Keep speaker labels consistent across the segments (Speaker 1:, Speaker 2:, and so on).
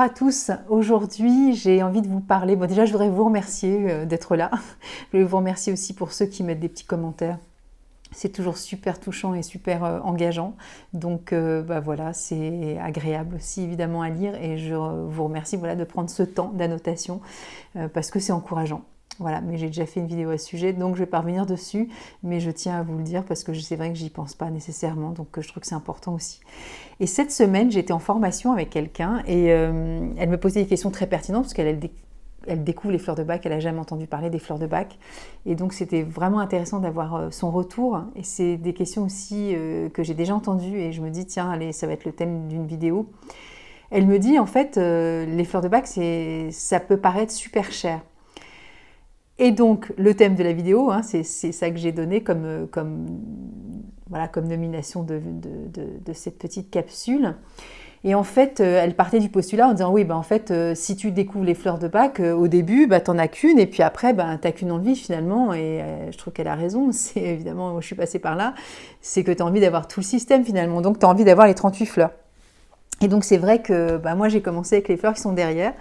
Speaker 1: à tous. Aujourd'hui, j'ai envie de vous parler. Bon, déjà, je voudrais vous remercier d'être là. Je voulais vous remercier aussi pour ceux qui mettent des petits commentaires. C'est toujours super touchant et super engageant. Donc voilà, c'est agréable aussi évidemment à lire et je vous remercie de prendre ce temps d'annotation parce que c'est encourageant. Voilà, mais j'ai déjà fait une vidéo à ce sujet, donc je vais pas revenir dessus, mais je tiens à vous le dire parce que c'est vrai que j'y pense pas nécessairement, donc je trouve que c'est important aussi. Et cette semaine, j'étais en formation avec quelqu'un et elle me posait des questions très pertinentes parce elle découvre les fleurs de Bach, elle n'a jamais entendu parler des fleurs de Bach. Et donc, c'était vraiment intéressant d'avoir son retour. Et c'est des questions aussi que j'ai déjà entendues et je me dis, tiens, allez, ça va être le thème d'une vidéo. Elle me dit, en fait, les fleurs de Bach, ça peut paraître super cher. Et donc, le thème de la vidéo, c'est ça que j'ai donné comme nomination de cette petite capsule. Et en fait, elle partait du postulat en disant oui, en fait, si tu découvres les fleurs de Bach, au début, t'en as qu'une, et puis après, t'as qu'une envie finalement. Et je trouve qu'elle a raison. C'est évidemment, moi, je suis passée par là. C'est que tu as envie d'avoir tout le système finalement. Donc, tu as envie d'avoir les 38 fleurs. Et donc, c'est vrai que moi, j'ai commencé avec les fleurs qui sont derrière.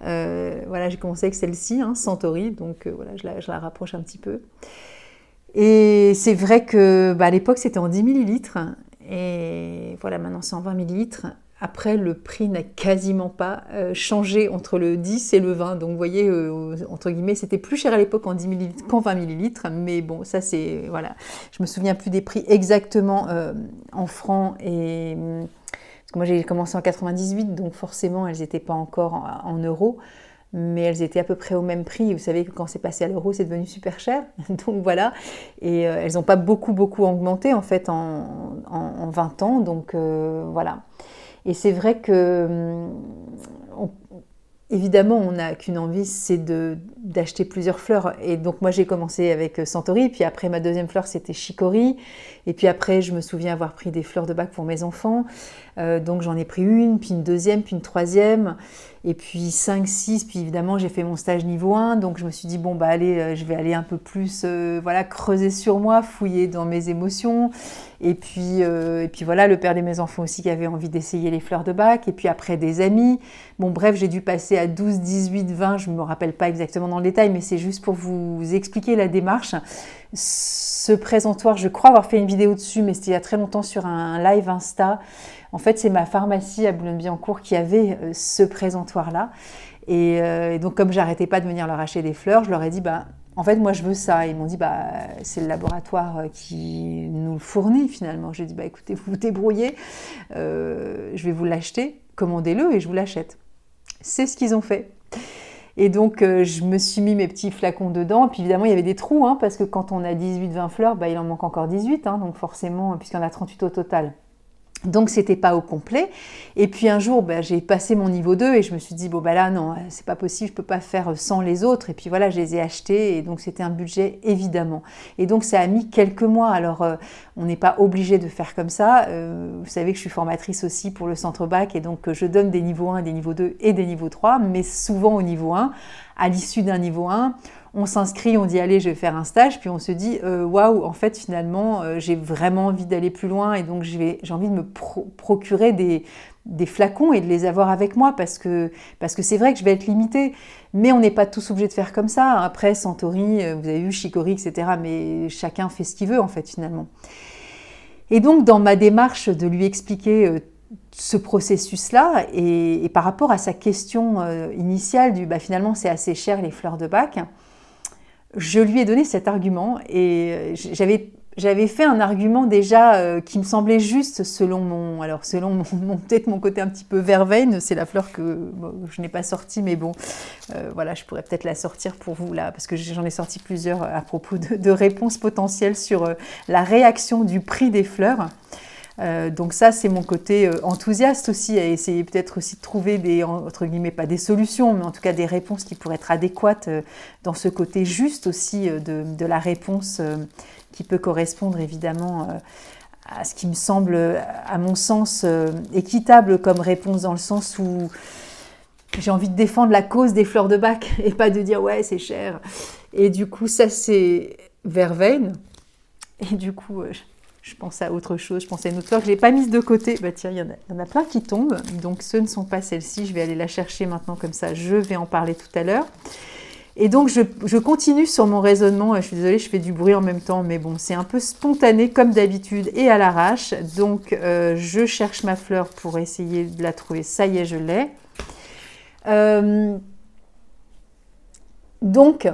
Speaker 1: J'ai commencé avec celle-ci, Centauri. Donc, je la rapproche un petit peu. Et c'est vrai que à l'époque, c'était en 10 millilitres. Et voilà, maintenant, c'est en 20 millilitres. Après, le prix n'a quasiment pas changé entre le 10 et le 20. Donc, vous voyez, entre guillemets, c'était plus cher à l'époque en 10 millilitres qu'en 20 millilitres. Mais bon, ça, c'est... Voilà. Je me souviens plus des prix exactement en francs. Parce que moi, j'ai commencé en 98, donc forcément, elles n'étaient pas encore en euros. Mais elles étaient à peu près au même prix. Vous savez que quand c'est passé à l'euro, c'est devenu super cher. Donc voilà. Et elles n'ont pas beaucoup augmenté en fait en 20 ans. Donc voilà. Et c'est vrai que, évidemment, on n'a qu'une envie, c'est d'acheter plusieurs fleurs. Et donc, moi, j'ai commencé avec Centauri. Puis après, ma deuxième fleur, c'était Chicory. Et puis après, je me souviens avoir pris des fleurs de Bach pour mes enfants. Donc, j'en ai pris une, puis une deuxième, puis une troisième. Et puis 5, 6, puis évidemment, j'ai fait mon stage niveau 1. Donc, je me suis dit, allez, je vais aller un peu plus creuser sur moi, fouiller dans mes émotions. Et puis voilà, le père de mes enfants aussi qui avait envie d'essayer les fleurs de Bach. Et puis après, des amis. Bon, bref, j'ai dû passer à 12, 18, 20. Je ne me rappelle pas exactement dans le détail, mais c'est juste pour vous expliquer la démarche. Ce présentoir, je crois avoir fait une vidéo dessus, mais c'était il y a très longtemps sur un live Insta. En fait, c'est ma pharmacie à Boulogne-Billancourt qui avait ce présentoir-là. Et donc, comme j'arrêtais pas de venir leur acheter des fleurs, je leur ai dit, en fait, moi, je veux ça. Et ils m'ont dit, c'est le laboratoire qui nous le fournit finalement. J'ai dit, écoutez, vous vous débrouillez, je vais vous l'acheter, commandez-le et je vous l'achète. C'est ce qu'ils ont fait. Et donc, je me suis mis mes petits flacons dedans. Puis évidemment, il y avait des trous, parce que quand on a 18-20 fleurs, il en manque encore 18. Donc forcément, puisqu'il y en a 38 au total. Donc, c'était pas au complet. Et puis un jour, j'ai passé mon niveau 2 et je me suis dit, là, non, c'est pas possible, je peux pas faire sans les autres. Et puis voilà, je les ai achetés et donc c'était un budget, évidemment. Et donc, ça a mis quelques mois. Alors, on n'est pas obligé de faire comme ça. Vous savez que je suis formatrice aussi pour le Centre Bach et donc je donne des niveaux 1, des niveaux 2 et des niveaux 3, mais souvent au niveau 1. À l'issue d'un niveau 1, on s'inscrit, on dit allez, je vais faire un stage, puis on se dit waouh, en fait finalement j'ai vraiment envie d'aller plus loin et donc j'ai envie de me procurer des flacons et de les avoir avec moi parce que c'est vrai que je vais être limitée. Mais on n'est pas tous obligés de faire comme ça. Après, Centauri, vous avez vu, Chicory, etc. Mais chacun fait ce qu'il veut en fait finalement. Et donc dans ma démarche de lui expliquer ce processus-là et par rapport à sa question initiale du finalement c'est assez cher les fleurs de Bach, je lui ai donné cet argument et j'avais fait un argument déjà qui me semblait juste selon peut-être mon côté un petit peu verveine, c'est la fleur que je n'ai pas sortie, mais je pourrais peut-être la sortir pour vous là, parce que j'en ai sorti plusieurs à propos de réponses potentielles sur la réaction du prix des fleurs. Donc ça, c'est mon côté enthousiaste aussi, à essayer peut-être aussi de trouver des, entre guillemets, pas des solutions, mais en tout cas des réponses qui pourraient être adéquates dans ce côté juste aussi de la réponse qui peut correspondre évidemment à ce qui me semble, à mon sens, équitable comme réponse dans le sens où j'ai envie de défendre la cause des fleurs de Bach et pas de dire ouais, c'est cher. Et du coup, ça, c'est verveine. Et du coup... Je pense à autre chose, je pense à une autre fleur que je n'ai pas mise de côté. Bah tiens, il y en a plein qui tombent, donc ce ne sont pas celles-ci. Je vais aller la chercher maintenant, comme ça je vais en parler tout à l'heure. Et donc je continue sur mon raisonnement. Je suis désolée, je fais du bruit en même temps, mais bon, c'est un peu spontané comme d'habitude et à l'arrache. Donc je cherche ma fleur pour essayer de la trouver. Ça y est, je l'ai. Donc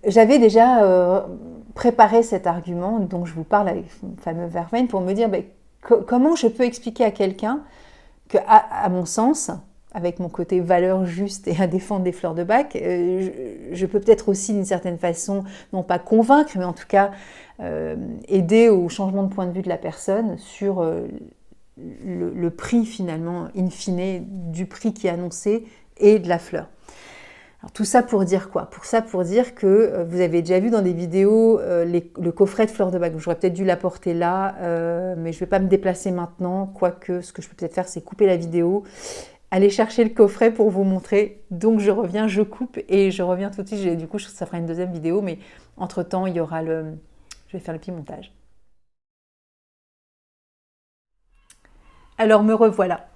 Speaker 1: j'avais déjà préparé cet argument dont je vous parle avec le fameux Verveine pour me dire comment je peux expliquer à quelqu'un que, à mon sens, avec mon côté valeur juste et à défendre des fleurs de bac, je peux peut-être aussi d'une certaine façon, non pas convaincre, mais en tout cas aider au changement de point de vue de la personne sur le prix finalement, in fine, du prix qui est annoncé et de la fleur. Alors, tout ça pour dire quoi? Pour dire que vous avez déjà vu dans des vidéos le coffret de fleurs de bac. J'aurais peut-être dû l'apporter là, mais je ne vais pas me déplacer maintenant. Quoique, ce que je peux peut-être faire, c'est couper la vidéo, aller chercher le coffret pour vous montrer. Donc, je reviens, je coupe et je reviens tout de suite. Du coup, ça fera une deuxième vidéo, mais entre-temps, il y aura je vais faire le petit montage. Alors, me revoilà.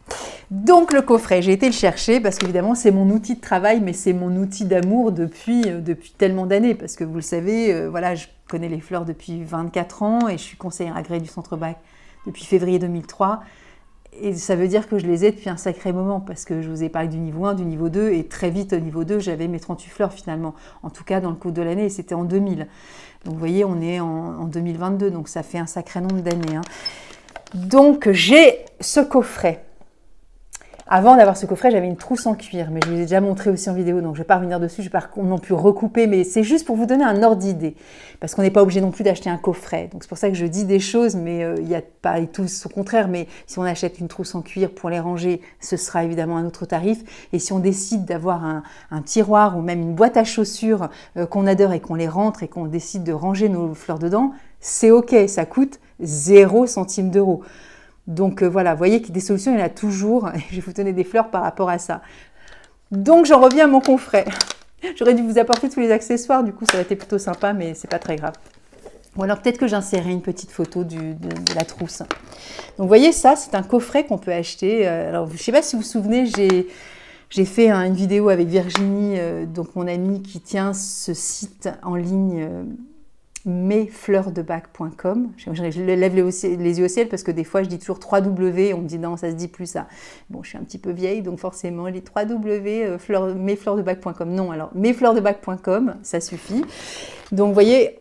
Speaker 1: Donc le coffret, j'ai été le chercher parce qu'évidemment c'est mon outil de travail, mais c'est mon outil d'amour depuis tellement d'années. Parce que vous le savez, voilà, je connais les fleurs depuis 24 ans et je suis conseillère agréée du Centre Bac depuis février 2003. Et ça veut dire que je les ai depuis un sacré moment parce que je vous ai parlé du niveau 1, du niveau 2 et très vite au niveau 2, j'avais mes 38 fleurs finalement. En tout cas dans le cours de l'année, c'était en 2000. Donc vous voyez, on est en 2022, donc ça fait un sacré nombre d'années. Hein. Donc j'ai ce coffret. Avant d'avoir ce coffret, j'avais une trousse en cuir, mais je vous ai déjà montré aussi en vidéo, donc je ne vais pas revenir dessus, je ne vais pas non plus recouper, mais c'est juste pour vous donner un ordre d'idée, parce qu'on n'est pas obligé non plus d'acheter un coffret. Donc c'est pour ça que je dis des choses, mais il n'y a pas et tout au contraire, mais si on achète une trousse en cuir pour les ranger, ce sera évidemment un autre tarif. Et si on décide d'avoir un tiroir ou même une boîte à chaussures qu'on adore et qu'on les rentre et qu'on décide de ranger nos fleurs dedans, c'est ok, ça coûte 0 centime d'euro. Donc voilà, vous voyez que des solutions, il y en a toujours. Je vais vous donner des fleurs par rapport à ça. Donc j'en reviens à mon coffret. J'aurais dû vous apporter tous les accessoires, du coup ça aurait été plutôt sympa, mais c'est pas très grave. Ou alors peut-être que j'insérerai une petite photo de la trousse. Donc vous voyez ça, c'est un coffret qu'on peut acheter. Alors je ne sais pas si vous vous souvenez, j'ai fait une vidéo avec Virginie, donc mon amie qui tient ce site en ligne mesfleursdebac.com. Je lève les yeux au ciel parce que des fois je dis toujours 3W, on me dit non, ça se dit plus ça. Bon, je suis un petit peu vieille, donc forcément, les 3W, mesfleursdebac.com. Non, alors mesfleursdebac.com, ça suffit. Donc vous voyez,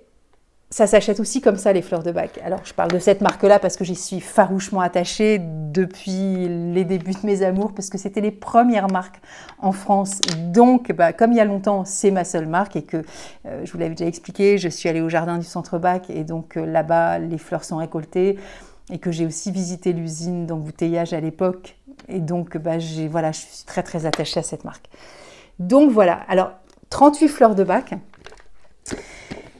Speaker 1: ça s'achète aussi comme ça, les fleurs de bac. Alors, je parle de cette marque-là parce que j'y suis farouchement attachée depuis les débuts de mes amours, parce que c'était les premières marques en France. Donc, comme il y a longtemps, c'est ma seule marque et que, je vous l'avais déjà expliqué, je suis allée au jardin du Centre Bac et donc là-bas, les fleurs sont récoltées et que j'ai aussi visité l'usine d'embouteillage à l'époque. Et donc, je suis très, très attachée à cette marque. Donc, voilà. Alors, 38 fleurs de bac.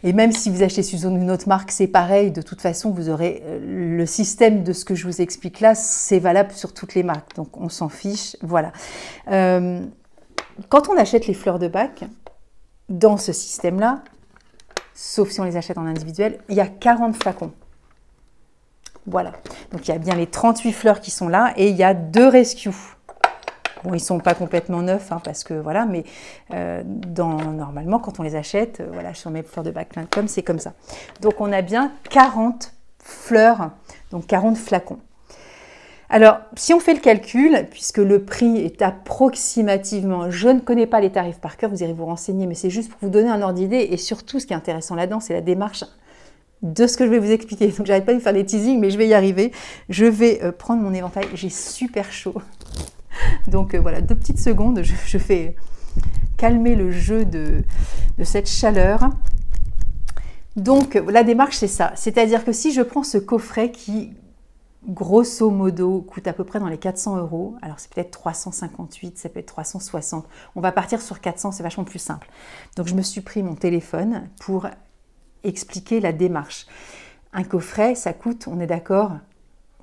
Speaker 1: Et même si vous achetez sous une autre marque, c'est pareil. De toute façon, vous aurez le système de ce que je vous explique là, c'est valable sur toutes les marques. Donc, on s'en fiche. Voilà. Quand on achète les fleurs de bac, dans ce système-là, sauf si on les achète en individuel, il y a 40 flacons. Voilà. Donc, il y a bien les 38 fleurs qui sont là et il y a 2 rescues. Bon, ils ne sont pas complètement neufs, hein, parce que voilà, mais normalement, quand on les achète, voilà, sur mesfleursdebac.com, c'est comme ça. Donc, on a bien 40 fleurs, donc 40 flacons. Alors, si on fait le calcul, puisque le prix est approximativement, je ne connais pas les tarifs par cœur, vous irez vous renseigner, mais c'est juste pour vous donner un ordre d'idée, et surtout, ce qui est intéressant là-dedans, c'est la démarche de ce que je vais vous expliquer. Donc, j'arrête pas de vous faire des teasings, mais je vais y arriver. Je vais prendre mon éventail, j'ai super chaud. Donc voilà, 2 petites secondes, je fais calmer le jeu de cette chaleur. Donc la démarche, c'est ça. C'est-à-dire que si je prends ce coffret qui, grosso modo, coûte à peu près dans les 400 €, alors c'est peut-être 358, ça peut être 360. On va partir sur 400, c'est vachement plus simple. Donc je me suis pris mon téléphone pour expliquer la démarche. Un coffret, ça coûte, on est d'accord,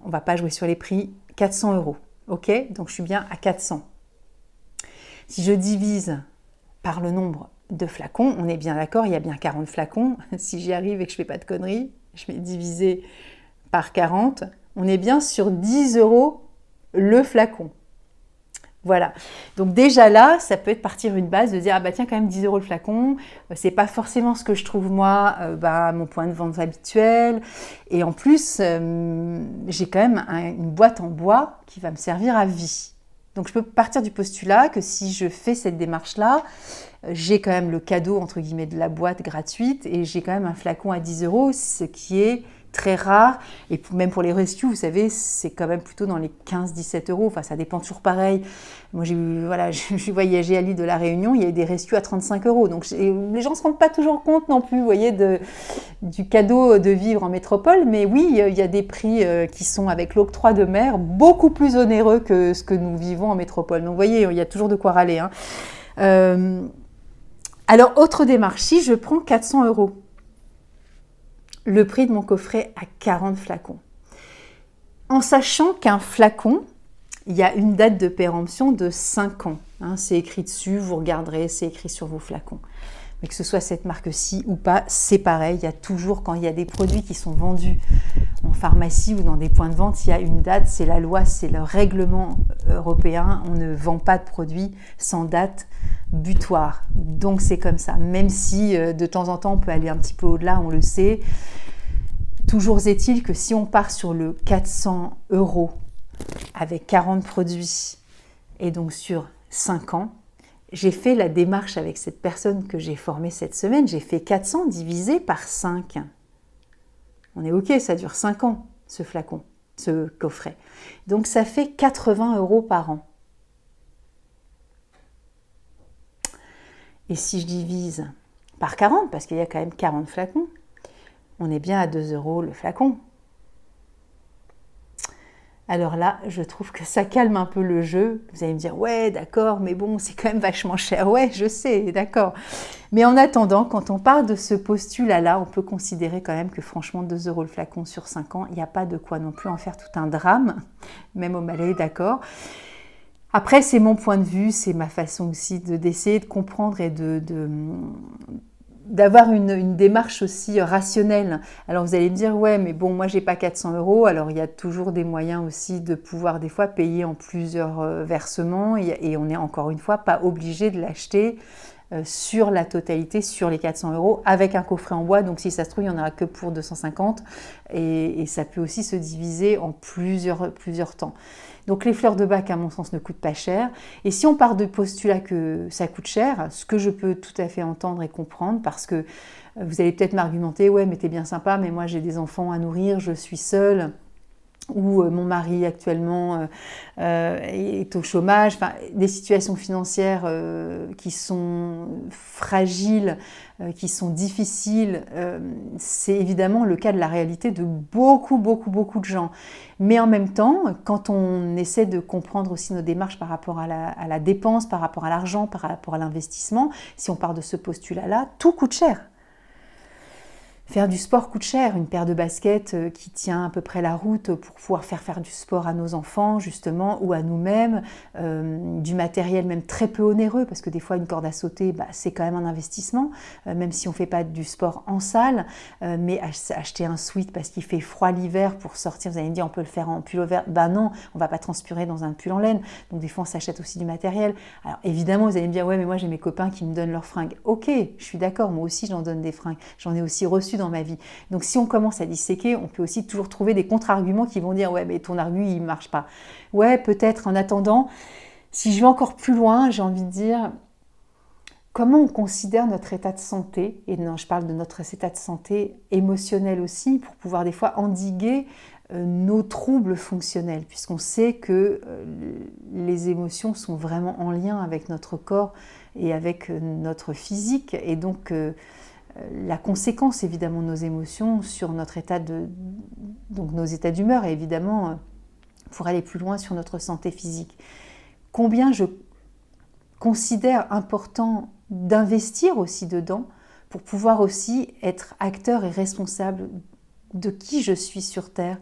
Speaker 1: on ne va pas jouer sur les prix, 400 €. Ok, donc je suis bien à 400. Si je divise par le nombre de flacons, on est bien d'accord, il y a bien 40 flacons. Si j'y arrive et que je ne fais pas de conneries, je vais diviser par 40, on est bien sur 10 € le flacon. Voilà, donc déjà là, ça peut être partir une base de dire, ah bah tiens, quand même 10 € le flacon, c'est pas forcément ce que je trouve moi, à mon point de vente habituel, et en plus, j'ai quand même une boîte en bois qui va me servir à vie. Donc je peux partir du postulat que si je fais cette démarche-là, j'ai quand même le cadeau, entre guillemets, de la boîte gratuite, et j'ai quand même un flacon à 10 €, ce qui est très rare, et même pour les rescues, vous savez, c'est quand même plutôt dans les 15-17 €, enfin ça dépend toujours pareil. Moi j'ai voyagé à l'île de la Réunion, il y a eu des rescues à 35 €, donc les gens ne se rendent pas toujours compte non plus, vous voyez, du cadeau de vivre en métropole, mais oui, il y a des prix qui sont avec l'octroi de mer beaucoup plus onéreux que ce que nous vivons en métropole, donc vous voyez, il y a toujours de quoi râler, hein. Alors, autre démarche, si je prends 400 €, le prix de mon coffret à 40 flacons. En sachant qu'un flacon, il y a une date de péremption de 5 ans. Hein, c'est écrit dessus, vous regarderez, c'est écrit sur vos flacons. Mais que ce soit cette marque-ci ou pas, c'est pareil. Il y a toujours, quand il y a des produits qui sont vendus en pharmacie ou dans des points de vente, il y a une date, c'est la loi, c'est le règlement européen. On ne vend pas de produits sans date butoir. Donc c'est comme ça. Même si de temps en temps on peut aller un petit peu au-delà, on le sait. Toujours est-il que si on part sur le 400 € avec 40 produits et donc sur 5 ans, j'ai fait la démarche avec cette personne que j'ai formée cette semaine, j'ai fait 400 divisé par 5. On est OK, ça dure 5 ans, ce flacon, ce coffret. Donc ça fait 80 € par an. Et si je divise par 40, parce qu'il y a quand même 40 flacons, on est bien à 2 € le flacon. Alors là, je trouve que ça calme un peu le jeu. Vous allez me dire, ouais, d'accord, mais bon, c'est quand même vachement cher. Ouais, je sais, d'accord. Mais en attendant, quand on part de ce postulat-là, on peut considérer quand même que franchement, 2 € le flacon sur 5 ans, il n'y a pas de quoi non plus en faire tout un drame, même au Malais, d'accord. Après, c'est mon point de vue, c'est ma façon aussi d'essayer de comprendre et d'avoir une démarche aussi rationnelle. Alors vous allez me dire, ouais, mais bon, moi j'ai pas 400 €, alors il y a toujours des moyens aussi de pouvoir des fois payer en plusieurs versements, et on n'est encore une fois pas obligé de l'acheter sur la totalité, sur les 400 € avec un coffret en bois. Donc si ça se trouve, il n'y en aura que pour 250, et ça peut aussi se diviser en plusieurs temps. Donc les fleurs de bac, à mon sens, ne coûtent pas cher. Et si on part de postulat que ça coûte cher, ce que je peux tout à fait entendre et comprendre, parce que vous allez peut-être m'argumenter, ouais, mais t'es bien sympa, mais moi j'ai des enfants à nourrir, je suis seule, ou mon mari actuellement est au chômage, enfin, des situations financières qui sont fragiles, qui sont difficiles, c'est évidemment le cas de la réalité de beaucoup de gens. Mais en même temps, quand on essaie de comprendre aussi nos démarches par rapport à la dépense, par rapport à l'argent, par rapport à l'investissement, si on part de ce postulat-là, tout coûte cher. Faire du sport coûte cher, une paire de baskets qui tient à peu près la route pour pouvoir faire du sport à nos enfants justement, ou à nous-mêmes, du matériel même très peu onéreux, parce que des fois une corde à sauter, c'est quand même un investissement, même si on ne fait pas du sport en salle, mais acheter un sweat parce qu'il fait froid l'hiver pour sortir, vous allez me dire on peut le faire en pull vert, non, on ne va pas transpirer dans un pull en laine, donc des fois on s'achète aussi du matériel. Alors évidemment vous allez me dire ouais mais moi j'ai mes copains qui me donnent leurs fringues, ok, je suis d'accord, moi aussi j'en donne des fringues, j'en ai aussi reçu dans ma vie. Donc si on commence à disséquer, on peut aussi toujours trouver des contre-arguments qui vont dire ouais mais ton argument il marche pas. Ouais peut-être. En attendant, si je vais encore plus loin, j'ai envie de dire comment on considère notre état de santé, et non je parle de notre état de santé émotionnel aussi, pour pouvoir des fois endiguer nos troubles fonctionnels, puisqu'on sait que les émotions sont vraiment en lien avec notre corps et avec notre physique, et donc la conséquence évidemment de nos émotions sur notre état donc nos états d'humeur, et évidemment pour aller plus loin sur notre santé physique. Combien je considère important d'investir aussi dedans pour pouvoir aussi être acteur et responsable de qui je suis sur Terre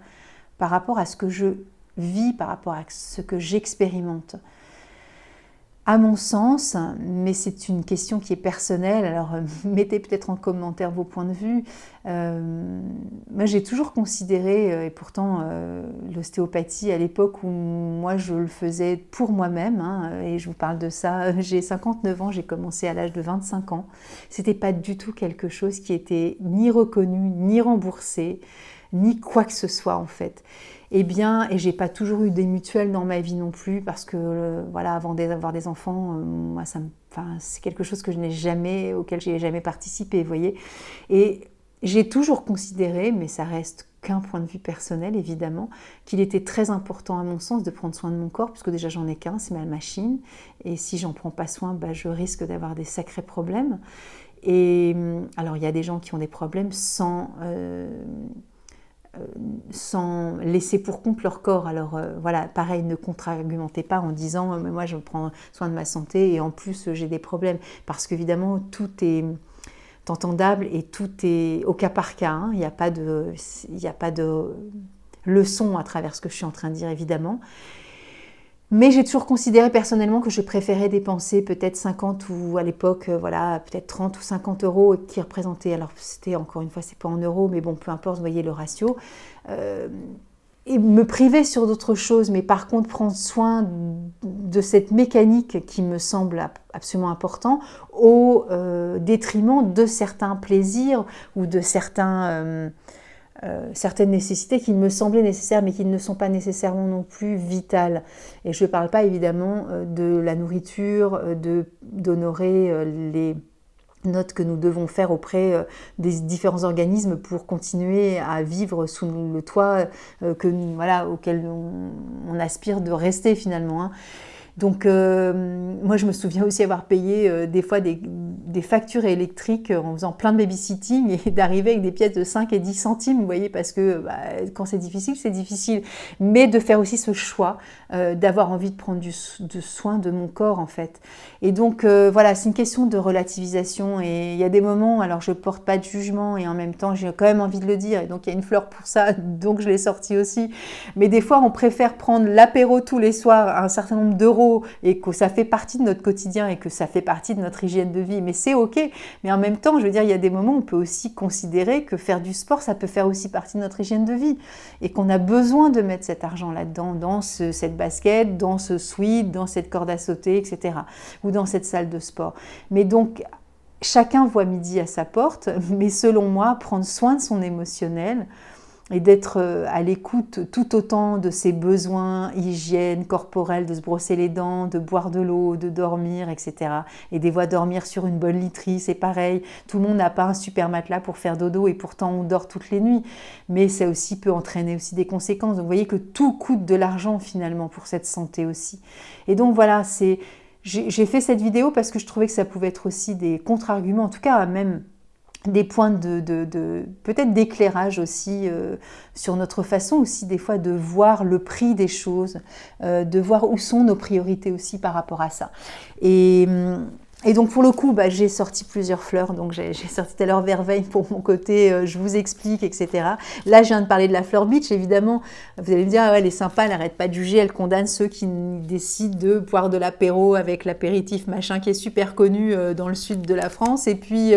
Speaker 1: par rapport à ce que je vis, par rapport à ce que j'expérimente. À mon sens, mais c'est une question qui est personnelle, alors mettez peut-être en commentaire vos points de vue. Moi j'ai toujours considéré, et pourtant l'ostéopathie à l'époque où moi je le faisais pour moi-même, hein, et je vous parle de ça, j'ai 59 ans, j'ai commencé à l'âge de 25 ans. C'était pas du tout quelque chose qui était ni reconnu, ni remboursé, ni quoi que ce soit en fait. Eh bien, et j'ai pas toujours eu des mutuelles dans ma vie non plus, parce que voilà, avant d'avoir des enfants, moi, c'est quelque chose que auquel j'ai jamais participé, vous voyez. Et j'ai toujours considéré, mais ça reste qu'un point de vue personnel évidemment, qu'il était très important à mon sens de prendre soin de mon corps, puisque déjà j'en ai qu'un, c'est ma machine, et si j'en prends pas soin, je risque d'avoir des sacrés problèmes. Et alors il y a des gens qui ont des problèmes sans laisser pour compte leur corps. Alors voilà, pareil, ne contre-argumentez pas en disant mais moi je prends soin de ma santé et en plus j'ai des problèmes, parce qu'évidemment tout est entendable et tout est au cas par cas, hein. Il n'y a pas de leçon à travers ce que je suis en train de dire évidemment. Mais j'ai toujours considéré personnellement que je préférais dépenser peut-être 50 ou à l'époque, voilà, peut-être 30 ou 50 euros qui représentaient, alors c'était encore une fois, c'est pas en euros, mais bon, peu importe, vous voyez le ratio, et me priver sur d'autres choses, mais par contre prendre soin de cette mécanique qui me semble absolument important au détriment de certains plaisirs ou de certaines nécessités qui me semblaient nécessaires mais qui ne sont pas nécessairement non plus vitales. Et je ne parle pas évidemment de la nourriture, d'honorer les notes que nous devons faire auprès des différents organismes pour continuer à vivre sous le toit auquel on aspire de rester finalement, hein. Donc moi je me souviens aussi avoir payé des fois des factures électriques en faisant plein de babysitting et d'arriver avec des pièces de 5 et 10 centimes, vous voyez, parce que quand c'est difficile, mais de faire aussi ce choix d'avoir envie de prendre de soin de mon corps en fait. Et donc voilà, c'est une question de relativisation, et il y a des moments, alors je porte pas de jugement et en même temps j'ai quand même envie de le dire, et donc il y a une fleur pour ça, donc je l'ai sortie aussi, mais des fois on préfère prendre l'apéro tous les soirs à un certain nombre d'euros et que ça fait partie de notre quotidien et que ça fait partie de notre hygiène de vie, mais c'est ok. Mais en même temps, je veux dire, il y a des moments où on peut aussi considérer que faire du sport, ça peut faire aussi partie de notre hygiène de vie et qu'on a besoin de mettre cet argent là-dedans, dans cette basket, dans ce sweat, dans cette corde à sauter, etc. ou dans cette salle de sport. Mais donc, chacun voit midi à sa porte, mais selon moi, prendre soin de son émotionnel et d'être à l'écoute tout autant de ses besoins, hygiène corporelle, de se brosser les dents, de boire de l'eau, de dormir, etc. Et des fois dormir sur une bonne literie, c'est pareil. Tout le monde n'a pas un super matelas pour faire dodo et pourtant on dort toutes les nuits. Mais ça aussi peut entraîner aussi des conséquences. Donc vous voyez que tout coûte de l'argent finalement pour cette santé aussi. Et donc voilà, j'ai fait cette vidéo parce que je trouvais que ça pouvait être aussi des contre-arguments, en tout cas même des points peut-être d'éclairage aussi sur notre façon aussi des fois de voir le prix des choses, de voir où sont nos priorités aussi par rapport à ça. Et donc pour le coup, j'ai sorti plusieurs fleurs, donc j'ai sorti tout à l'heure verveille pour mon côté, je vous explique, etc. Là, je viens de parler de la fleur beach, évidemment, vous allez me dire, ouais, elle est sympa, elle n'arrête pas de juger, elle condamne ceux qui décident de boire de l'apéro avec l'apéritif machin qui est super connu dans le sud de la France, et puis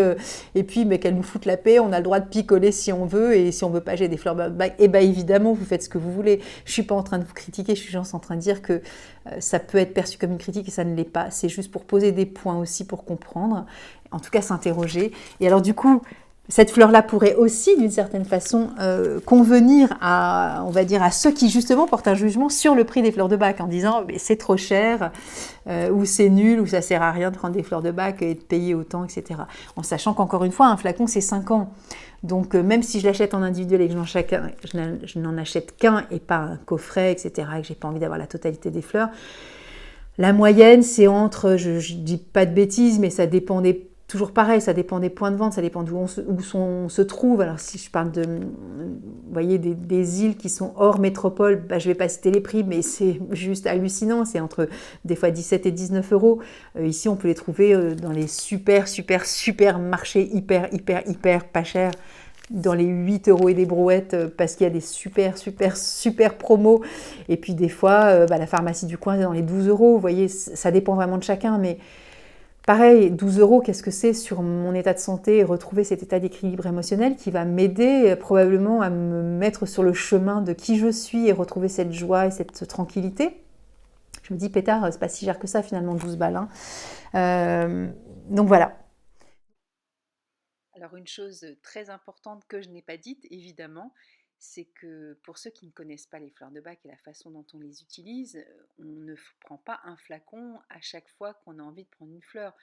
Speaker 1: mais qu'elle nous foute la paix, on a le droit de picoler si on veut, et si on veut pas, j'ai des fleurs, et évidemment, vous faites ce que vous voulez. Je suis pas en train de vous critiquer, je suis juste en train de dire que ça peut être perçu comme une critique et ça ne l'est pas, c'est juste pour poser des points aussi pour comprendre, en tout cas s'interroger. Et alors du coup, cette fleur-là pourrait aussi, d'une certaine façon, convenir à, on va dire, à ceux qui justement portent un jugement sur le prix des fleurs de bac en disant mais c'est trop cher, ou c'est nul, ou ça sert à rien de prendre des fleurs de bac et de payer autant, etc. En sachant qu'encore une fois, un flacon c'est 5 ans. Donc même si je l'achète en individuel et que je n'en achète qu'un et pas un coffret, etc., et que j'ai pas envie d'avoir la totalité des fleurs, la moyenne c'est entre, je dis pas de bêtises, mais ça dépend toujours pareil, ça dépend des points de vente, ça dépend d'où on se trouve. Alors si je parle vous voyez, des îles qui sont hors métropole, je ne vais pas citer les prix, mais c'est juste hallucinant, c'est entre des fois 17 et 19 euros. Ici, on peut les trouver dans les super marchés hyper pas chers. dans les 8 euros et des brouettes parce qu'il y a des super, super, super promos. Et puis des fois, la pharmacie du coin est dans les 12 euros. Vous voyez, ça dépend vraiment de chacun. Mais pareil, 12 euros, qu'est-ce que c'est sur mon état de santé et retrouver cet état d'équilibre émotionnel qui va m'aider probablement à me mettre sur le chemin de qui je suis et retrouver cette joie et cette tranquillité. Je me dis, pétard, c'est pas si cher que ça finalement, 12 balles. Donc voilà.
Speaker 2: Alors une chose très importante que je n'ai pas dite, évidemment, c'est que pour ceux qui ne connaissent pas les fleurs de bac et la façon dont on les utilise, on ne prend pas un flacon à chaque fois qu'on a envie de prendre une fleur.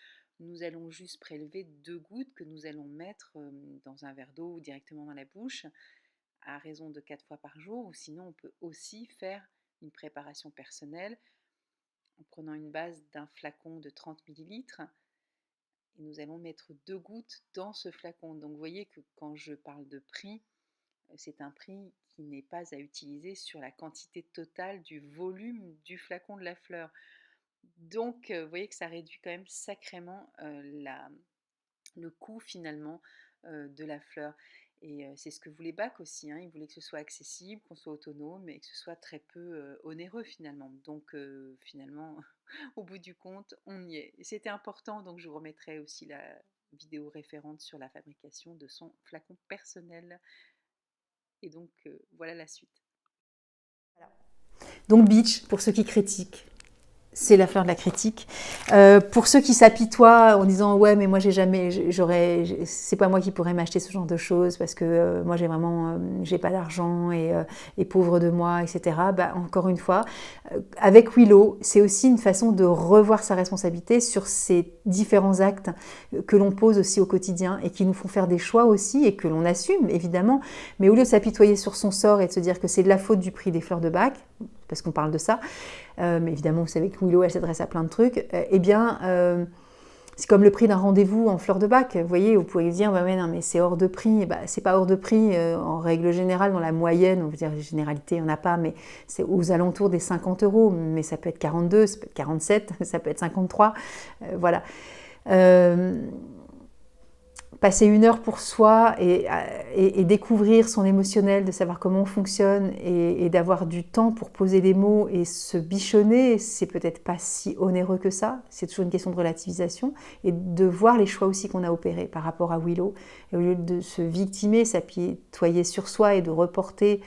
Speaker 2: Nous allons juste prélever 2 gouttes que nous allons mettre dans un verre d'eau ou directement dans la bouche à raison de 4 fois par jour. Ou sinon, on peut aussi faire une préparation personnelle en prenant une base d'un flacon de 30 millilitres. Et nous allons mettre 2 gouttes dans ce flacon. Donc vous voyez que quand je parle de prix, c'est un prix qui n'est pas à utiliser sur la quantité totale du volume du flacon de la fleur. Donc vous voyez que ça réduit quand même sacrément le coût finalement de la fleur. Et c'est ce que voulait Bach aussi, hein. Il voulait que ce soit accessible, qu'on soit autonome et que ce soit très peu onéreux finalement. Donc finalement, au bout du compte, on y est. Et c'était important, donc je vous remettrai aussi la vidéo référente sur la fabrication de son flacon personnel. Et donc voilà la suite.
Speaker 1: Donc Beach, pour ceux qui critiquent, c'est la fleur de la critique. Pour ceux qui s'apitoient en disant ouais mais moi c'est pas moi qui pourrais m'acheter ce genre de choses parce que moi j'ai pas d'argent et pauvre de moi, etc. Encore une fois, avec Willow, c'est aussi une façon de revoir sa responsabilité sur ces différents actes que l'on pose aussi au quotidien et qui nous font faire des choix aussi et que l'on assume évidemment. Mais au lieu de s'apitoyer sur son sort et de se dire que c'est de la faute du prix des fleurs de bac, parce qu'on parle de ça, mais évidemment, vous savez que Willow, elle s'adresse à plein de trucs, c'est comme le prix d'un rendez-vous en fleurs de bac. Vous voyez, vous pourriez dire, ouais, non, mais c'est hors de prix. C'est pas hors de prix en règle générale, dans la moyenne, on veut dire généralité, il n'y en a pas, mais c'est aux alentours des 50 euros. Mais ça peut être 42, ça peut être 47, ça peut être 53. Voilà. Passer 1 heure pour soi et découvrir son émotionnel, de savoir comment on fonctionne et d'avoir du temps pour poser des mots et se bichonner, c'est peut-être pas si onéreux que ça. C'est toujours une question de relativisation et de voir les choix aussi qu'on a opérés par rapport à Willow. Et au lieu de se victimer, s'apitoyer sur soi et de reporter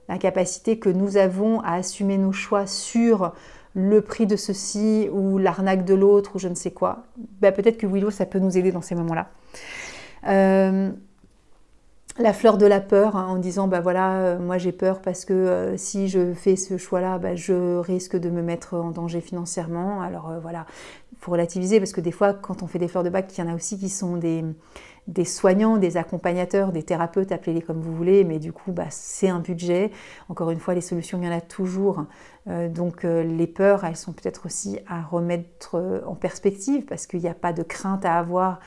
Speaker 1: l'incapacité que nous avons à assumer nos choix sur le prix de ceci ou l'arnaque de l'autre ou je ne sais quoi, peut-être que Willow, ça peut nous aider dans ces moments-là. La fleur de la peur, hein, en disant, moi j'ai peur parce que si je fais ce choix-là, je risque de me mettre en danger financièrement. Alors voilà, il faut relativiser parce que des fois, quand on fait des fleurs de bac, il y en a aussi qui sont des soignants, des accompagnateurs, des thérapeutes, appelez-les comme vous voulez, mais du coup, c'est un budget. Encore une fois, les solutions, il y en a toujours. Donc les peurs, elles sont peut-être aussi à remettre en perspective parce qu'il n'y a pas de crainte à avoir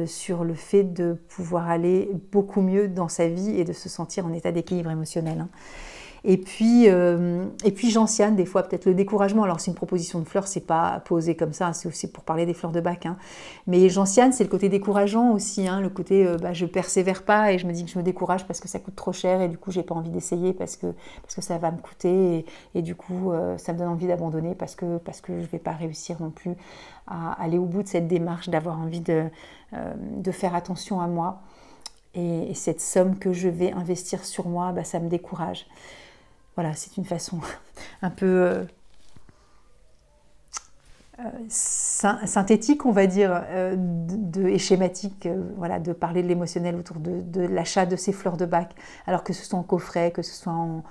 Speaker 1: sur le fait de pouvoir aller beaucoup mieux dans sa vie et de se sentir en état d'équilibre émotionnel. Hein. Et puis gentiane, des fois peut-être le découragement. Alors c'est une proposition de fleurs, c'est pas posé comme ça, c'est aussi pour parler des fleurs de bac. Hein. Mais gentiane, c'est le côté décourageant aussi, hein, le côté je persévère pas et je me dis que je me décourage parce que ça coûte trop cher et du coup j'ai pas envie d'essayer parce que ça va me coûter et du coup ça me donne envie d'abandonner parce que je vais pas réussir non plus à aller au bout de cette démarche, d'avoir envie de faire attention à moi. Et cette somme que je vais investir sur moi, ça me décourage. Voilà, c'est une façon un peu synthétique, on va dire, et schématique, de parler de l'émotionnel autour de l'achat de ces fleurs de bac. Alors que ce soit en coffret, que ce soit en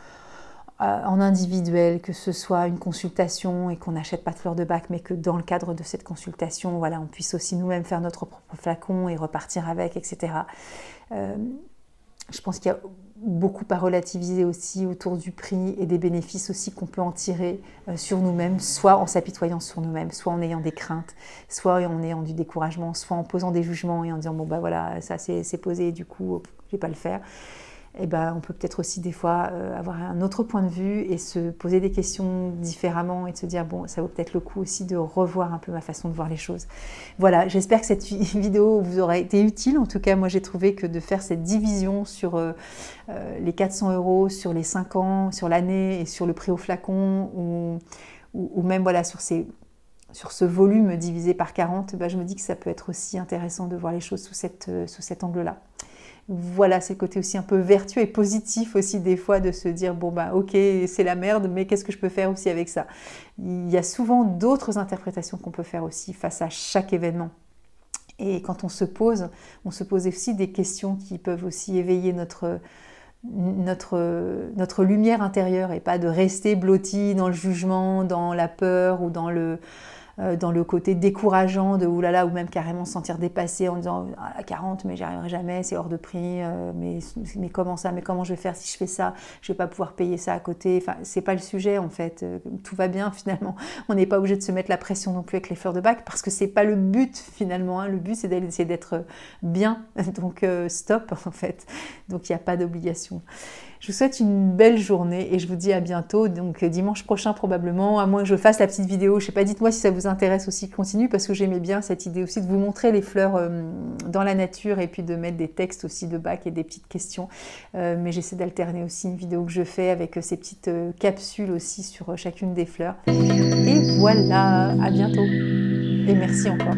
Speaker 1: individuel, que ce soit une consultation et qu'on n'achète pas de fleurs de bac, mais que dans le cadre de cette consultation, on puisse aussi nous-mêmes faire notre propre flacon et repartir avec, etc. Je pense qu'il y a beaucoup à relativiser aussi autour du prix et des bénéfices aussi qu'on peut en tirer sur nous-mêmes, soit en s'apitoyant sur nous-mêmes, soit en ayant des craintes, soit en ayant du découragement, soit en posant des jugements et en disant ça c'est posé, du coup je ne vais pas le faire. eh ben, on peut peut-être aussi des fois avoir un autre point de vue et se poser des questions différemment et de se dire bon, ça vaut peut-être le coup aussi de revoir un peu ma façon de voir les choses. Voilà, j'espère que cette vidéo vous aura été utile. En tout cas, moi j'ai trouvé que de faire cette division sur les 400 €, sur les 5 ans, sur l'année et sur le prix au flacon ou même voilà, sur ce volume divisé par 40, ben, je me dis que ça peut être aussi intéressant de voir les choses sous cet angle-là. Voilà, c'est le côté aussi un peu vertueux et positif aussi des fois de se dire bon bah ok, c'est la merde, mais qu'est-ce que je peux faire aussi avec ça? Il y a souvent d'autres interprétations qu'on peut faire aussi face à chaque événement. Et quand on se pose aussi des questions qui peuvent aussi éveiller notre lumière intérieure et pas de rester blotti dans le jugement, dans la peur ou dans le côté décourageant de oulala, ou même carrément se sentir dépassé en disant à 40 mais j'y arriverai jamais, c'est hors de prix, mais comment ça, mais comment je vais faire si je fais ça, je vais pas pouvoir payer ça à côté, enfin c'est pas le sujet en fait, tout va bien finalement, on n'est pas obligé de se mettre la pression non plus avec les fleurs de bac parce que c'est pas le but finalement, hein. Le but c'est d'être bien, donc stop en fait, donc il n'y a pas d'obligation. Je vous souhaite une belle journée et je vous dis à bientôt, donc dimanche prochain probablement, à moins que je fasse la petite vidéo. Je sais pas, dites-moi si ça vous intéresse aussi, continue, parce que j'aimais bien cette idée aussi de vous montrer les fleurs dans la nature et puis de mettre des textes aussi de bac et des petites questions. Mais j'essaie d'alterner aussi une vidéo que je fais avec ces petites capsules aussi sur chacune des fleurs. Et voilà, à bientôt et merci encore.